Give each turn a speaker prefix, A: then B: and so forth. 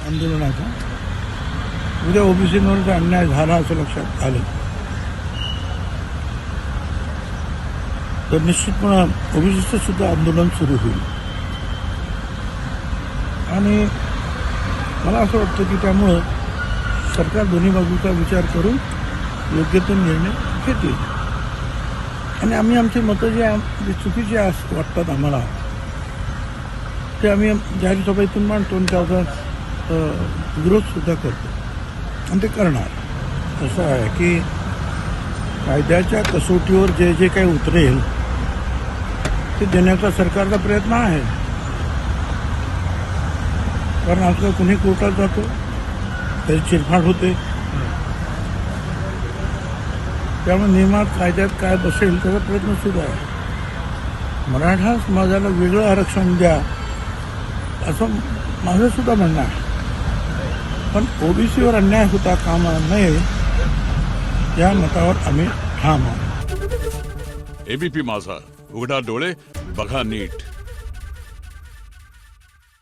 A: आंदोलनाचा उद्या ओबीसींवर अन्याय झाला असं लक्षात आलं तर निश्चितपणे ओबीसीचं सुद्धा आंदोलन सुरू होईल आणि मला असं वाटतं की त्यामुळं सरकार दोन्ही बाजूचा विचार करून योग्य तो निर्णय घेतील आणि आम्ही आमची मतं जे चुकीची वाटतात आम्हाला ते आम्ही जाहीर सभेतून मांडतो आणि त्याचा विरोधसुद्धा करतो आणि ते करणार असं आहे की कायद्याच्या कसोटीवर जे जे काही उतरेल ते देण्याचा सरकारचा प्रयत्न आहे कारण आजकाल कुणी कोर्टात जातो त्याची चिरफाड होते त्यामुळे नियमात कायद्यात काय बसेल त्याचा प्रयत्न सुरू आहे मराठा समाजाला वेगळं आरक्षण द्या असं माझं सुद्धा म्हणणं आहे पण ओबीसीवर अन्याय होता कामा नये या मतावर आम्ही ठाम आहोत.
B: एबीपी माझा, उघडा डोळे बघा नीट.